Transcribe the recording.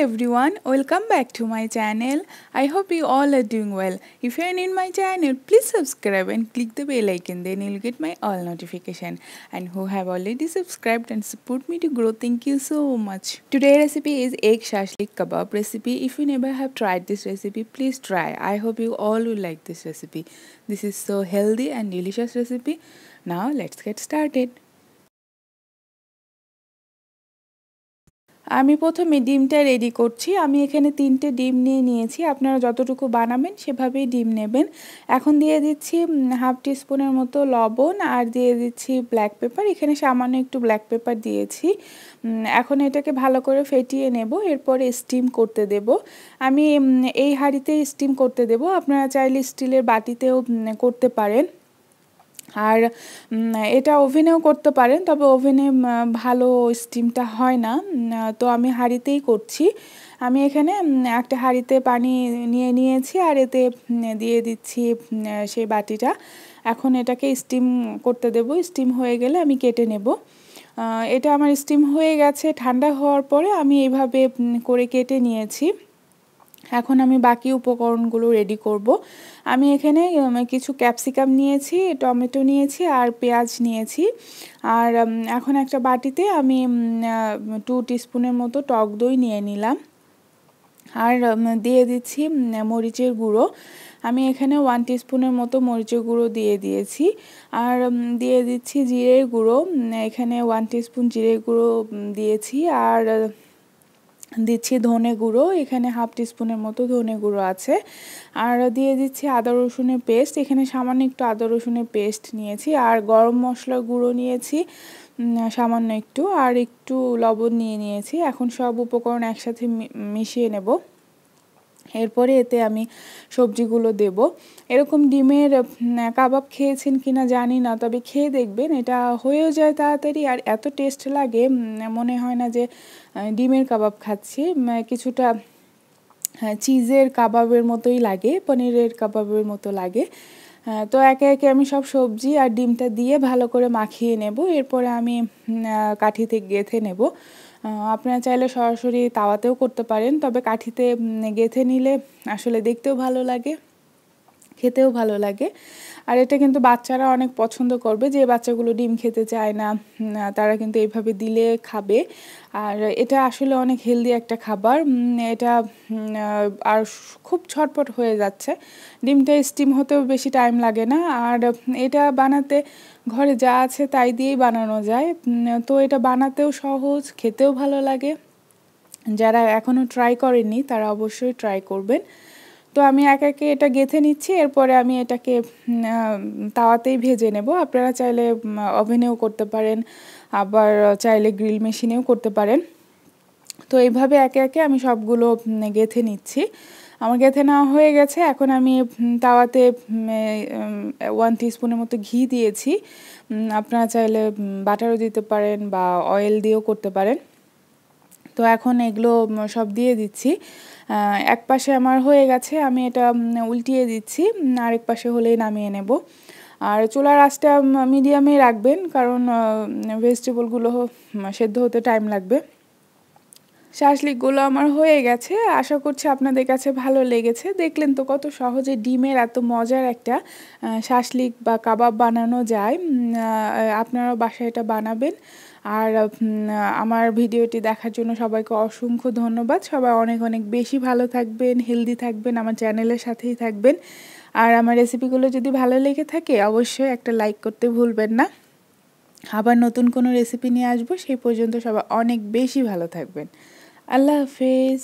everyone, welcome back to my channel. I hope you all are doing well. If you are new in my channel, please subscribe and click the bell icon, then you'll get my all notification. And who have already subscribed and support me to grow, thank you so much. Today's recipe is egg shashlik kebab recipe. If you never have tried this recipe, please try. I hope you all will like this recipe. This is so healthy and delicious recipe. Now let's get started. আমি প্রথমে ডিমটা ready করছি। আমি এখানে 3টে ডিম নিয়ে নিয়েছি। আপনারা যতটুকু বানাবেন সেভাবেই ডিম নেবেন। এখন দিয়ে দিচ্ছি হাফ টিস্পুনের মতো লবণ আর দিয়ে দিচ্ছি ব্ল্যাক পেপার। এখানে সামান্য একটু ব্ল্যাক পেপার দিয়েছি। এখন এটাকে ভালো করে ফেটিয়ে নেব, এরপরে স্টিম করতে দেব। আমি এই হাঁড়িতেই স্টিম করতে দেব। আপনারা চাইলে স্টিলের বাটিতেও করতে পারেন, আর এটা ওভেনেও করতে পারেন, তবে ওভেনে ভালো স্টিমটা হয় না। তো আমি হাঁড়িতেই করছি। আমি এখানে একটা হাঁড়িতে পানি নিয়ে নিয়েছি আর এতে দিয়ে দিচ্ছি সেই বাটিটা। এখন এটাকে স্টিম করতে দেব। স্টিম হয়ে গেলে আমি কেটে নেব। এটা আমার স্টিম হয়ে গেছে। ঠান্ডা হওয়ার পরে আমি এইভাবে করে কেটে নিয়েছি। এখন আমি বাকি উপকরণগুলো রেডি করব। আমি এখানে কিছু ক্যাপসিকাম নিয়েছি, টমেটো নিয়েছি আর পেঁয়াজ নিয়েছি। আর এখন একটা বাটিতে আমি 2 টিস্পুনের মতো টক দই নিয়ে নিলাম। আর দিয়ে দিচ্ছি মরিচের গুঁড়ো। আমি এখানে 1 টিস্পুনের মতো মরিচের গুঁড়ো দিয়ে দিয়েছি। আর দিয়ে দিচ্ছি জিরের গুঁড়ো। এখানে 1 টিস্পুন জিরের গুঁড়ো দিয়েছি। আর দিচ্ছি ধনে গুঁড়ো। এখানে হাফ টিস্পুনের মতো ধনে গুঁড়ো আছে। আর দিয়ে দিচ্ছি আদা রসুনের পেস্ট। এখানে সামান্য একটু আদা রসুনের পেস্ট নিয়েছি। আর গরম মশলার গুঁড়ো নিয়েছি সামান্য একটু, আর একটু লবণ নিয়ে নিয়েছি। এখন সব উপকরণ একসাথে মিশিয়ে নেব। এরপরে এতে আমি সবজিগুলো দেব। এরকম ডিমের কাবাব খেয়েছেন কিনা জানি না, তবে খেয়ে দেখবেন। এটা হয়েও যায় তাড়াতাড়ি আর এত টেস্ট লাগে, মনে হয় না যে ডিমের কাবাব খাচ্ছি। কিছুটা চিজের কাবাবের মতোই লাগে, পনিরের কাবাবের মতো লাগে। তো একে একে আমি সব সবজি আর ডিমটা দিয়ে ভালো করে মাখিয়ে নেব। এরপরে আমি কাঠিতে গেঁথে নেব। আপনারা চাইলে সরাসরি তাওয়াতেও করতে পারেন, তবে কাঠিতে গেঁথে নিলে আসলে দেখতেও ভালো লাগে, খেতেও ভালো লাগে। আর এটা কিন্তু বাচ্চারা অনেক পছন্দ করবে। যে বাচ্চাগুলো ডিম খেতে চায় না, তারা কিন্তু এইভাবে দিলে খাবে। আর এটা আসলে অনেক হেলদি একটা খাবার। এটা আর খুব ঝটপট হয়ে যাচ্ছে। ডিমটা স্টিম হতেও বেশি টাইম লাগে না। আর এটা বানাতে ঘরে যা আছে তাই দিয়েই বানানো যায়। তো এটা বানাতেও সহজ, খেতেও ভালো লাগে। যারা এখনও ট্রাই করেননি তারা অবশ্যই ট্রাই করবেন। তো আমি একে একে এটা গেঁথে নিচ্ছি। এরপরে আমি এটাকে তাওয়াতেই ভেজে নেব। আপনারা চাইলে ওভেনেও করতে পারেন, আবার চাইলে গ্রিল মেশিনেও করতে পারেন। তো এইভাবে একে একে আমি সবগুলো গেঁথে নিচ্ছি। আমার গেঁথে নেওয়া হয়ে গেছে। এখন আমি তাওয়াতে 1 টিস্পুনের মতো ঘি দিয়েছি। আপনারা চাইলে বাটারও দিতে পারেন বা অয়েল দিয়েও করতে পারেন। তো এখন এগুলো সব দিয়ে দিচ্ছি। এক পাশে আমার হয়ে গেছে, আমি এটা উল্টিয়ে দিচ্ছি। আরেক পাশে হলেই নামিয়ে নেব। আর চুলার আঁচটা মিডিয়ামে রাখবেন, কারণ ভেজিটেবলগুলো সেদ্ধ হতে টাইম লাগবে। শাসলিকগুলো আমার হয়ে গেছে। আশা করছি আপনাদের কাছে ভালো লেগেছে। দেখলেন তো কত সহজে ডিমের এত মজার একটা শাসলিক বা কাবাব বানানো যায়। আপনারাও বাসায় এটা বানাবেন। আর আমার ভিডিওটি দেখার জন্য সবাইকে অসংখ্য ধন্যবাদ। সবাই অনেক অনেক বেশি ভালো থাকবেন, হেলদি থাকবেন, আমার চ্যানেলের সাথেই থাকবেন। আর আমার রেসিপিগুলো যদি ভালো লেগে থাকে অবশ্যই একটা লাইক করতে ভুলবেন না। আবার নতুন কোনো রেসিপি নিয়ে আসবো। সেই পর্যন্ত সবাই অনেক বেশি ভালো থাকবেন। আল্লাহ হাফেজ।